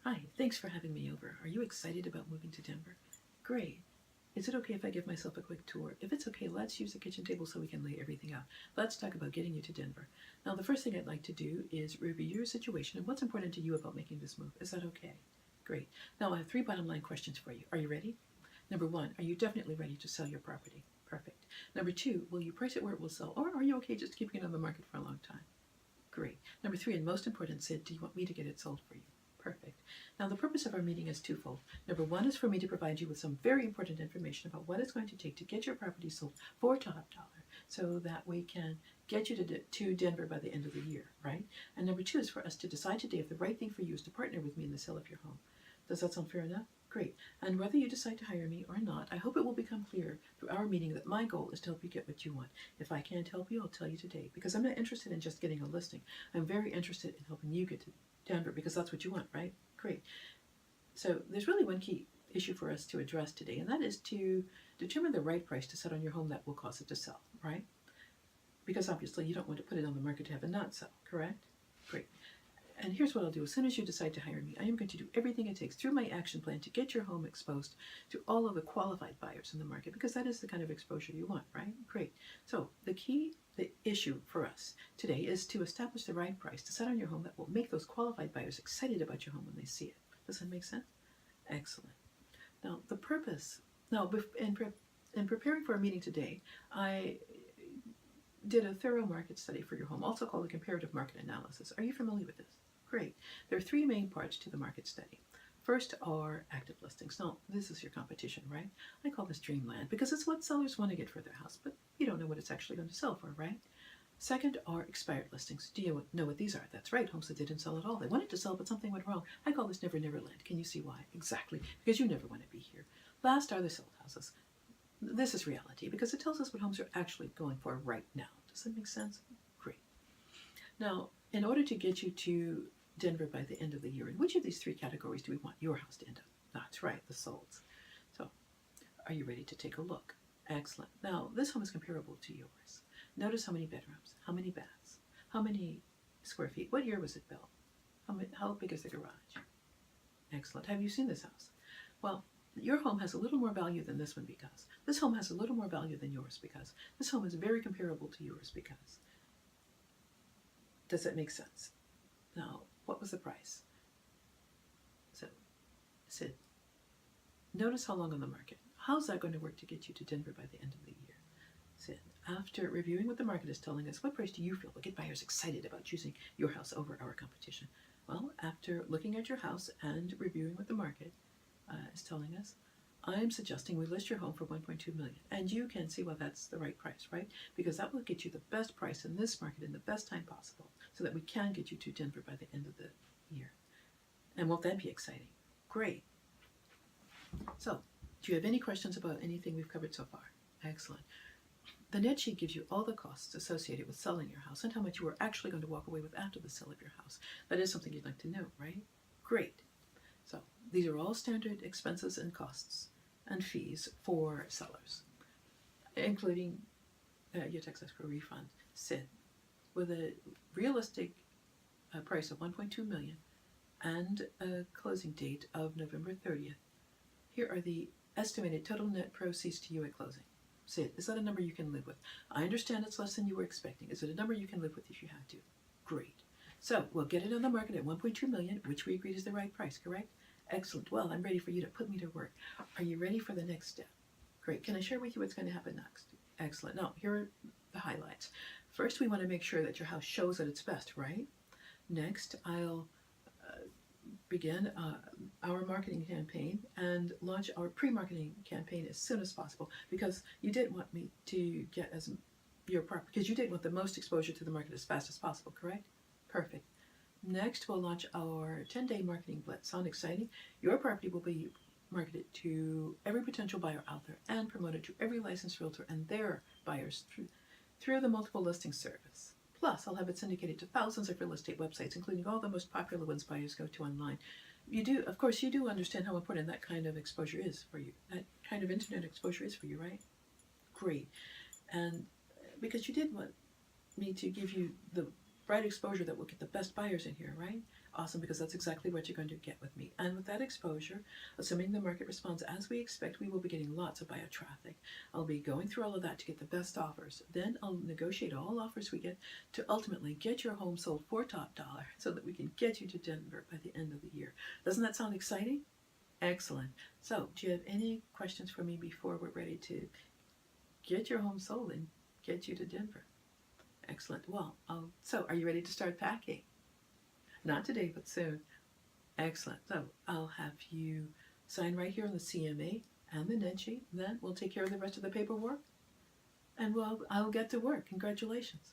Hi, thanks for having me over. Are you excited about moving to Denver? Great. Is it okay if I give myself a quick tour? If it's okay, let's use the kitchen table so we can lay everything out. Let's talk about getting you to Denver. Now, the first thing I'd like to do is review your situation and what's important to you about making this move. Is that okay? Great. Now, I have three bottom line questions for you. Are you ready? Number one, are you definitely ready to sell your property? Perfect. Number two, will you price it where it will sell, or are you okay just keeping it on the market for a long time? Great. Number three, and most important, Sid, do you want me to get it sold for you? Perfect. Now, the purpose of our meeting is twofold. Number one is for me to provide you with some very important information about what it's going to take to get your property sold for top dollar so that we can get you to Denver by the end of the year, right? And number two is for us to decide today if the right thing for you is to partner with me in the sale of your home. Does that sound fair enough? Great. And whether you decide to hire me or not, I hope it will become clear through our meeting that my goal is to help you get what you want. If I can't help you, I'll tell you today, because I'm not interested in just getting a listing. I'm very interested in helping you get to Denver, because that's what you want, right? Great. So there's really one key issue for us to address today, and that is to determine the right price to set on your home that will cause it to sell, right? Because obviously you don't want to put it on the market to have it not sell, correct? Great. And here's what I'll do. As soon as you decide to hire me, I am going to do everything it takes through my action plan to get your home exposed to all of the qualified buyers in the market, because that is the kind of exposure you want, right? Great. So the issue for us today is to establish the right price to set on your home that will make those qualified buyers excited about your home when they see it. Does that make sense? Excellent. Now, in preparing for our meeting today, I did a thorough market study for your home, also called a comparative market analysis. Are you familiar with this? Great. There are three main parts to the market study. First are active listings. Now, this is your competition, right? I call this dreamland because it's what sellers want to get for their house, but you don't know what it's actually going to sell for, right? Second are expired listings. Do you know what these are? That's right, homes that didn't sell at all. They wanted to sell, but something went wrong. I call this Never Never Land. Can you see why? Exactly, because you never want to be here. Last are the sold houses. This is reality because it tells us what homes are actually going for right now. Does that make sense? Great. Now, in order to get you to Denver by the end of the year, in which of these three categories do we want your house to end up? That's right, the solds. So, are you ready to take a look? Excellent. Now, this home is comparable to yours. Notice how many bedrooms, how many baths, how many square feet. What year was it built? How big is the garage? Excellent. Have you seen this house? Well, your home has a little more value than this one because this home has a little more value than yours because this home is very comparable to yours because. Does that make sense? Now, what was the price? So, Sid, notice how long on the market. How's that going to work to get you to Denver by the end of the year? Sid, after reviewing what the market is telling us, what price do you feel will get buyers excited about choosing your house over our competition? Well, after looking at your house and reviewing what the market is telling us, I'm suggesting we list your home for $1.2 million. And you can see why that's the right price, right? Because that will get you the best price in this market in the best time possible so that we can get you to Denver by the end of the year. And won't that be exciting? Great. So, do you have any questions about anything we've covered so far? Excellent. The net sheet gives you all the costs associated with selling your house and how much you are actually going to walk away with after the sale of your house. That is something you'd like to know, right? Great. So, these are all standard expenses and costs and fees for sellers, including your tax escrow refund, SID, with a realistic price of $1.2 million and a closing date of November 30th. Here are the estimated total net proceeds to you at closing. Sid, is that a number you can live with? I understand it's less than you were expecting. Is it a number you can live with if you had to? Great. So we'll get it on the market at $1.2 million, which we agreed is the right price, correct? Excellent. Well, I'm ready for you to put me to work. Are you ready for the next step? Great. Can I share with you what's going to happen next? Excellent. Now, here are the highlights. First, we want to make sure that your house shows at its best, right? Next, I'll begin our marketing campaign and launch our pre-marketing campaign as soon as possible because you did want me to get because you did want the most exposure to the market as fast as possible, correct? Perfect. Next, we'll launch our 10-day marketing blitz. Sound exciting? Your property will be marketed to every potential buyer out there and promoted to every licensed realtor and their buyers through the multiple listing service. Plus, I'll have it syndicated to thousands of real estate websites, including all the most popular ones buyers go to online. Of course, you do understand how important that kind of exposure is for you. That kind of internet exposure is for you, right? Great. And because you did want me to give you the right exposure that will get the best buyers in here, right? Awesome, because that's exactly what you're going to get with me. And with that exposure, assuming the market responds as we expect, we will be getting lots of buyer traffic. I'll be going through all of that to get the best offers. Then I'll negotiate all offers we get to ultimately get your home sold for top dollar so that we can get you to Denver by the end of the year. Doesn't that sound exciting? Excellent. So, do you have any questions for me before we're ready to get your home sold and get you to Denver? Excellent. Well, so are you ready to start packing? Not today, but soon. Excellent. So I'll have you sign right here on the CMA and the net sheet. Then we'll take care of the rest of the paperwork, and I'll get to work. Congratulations.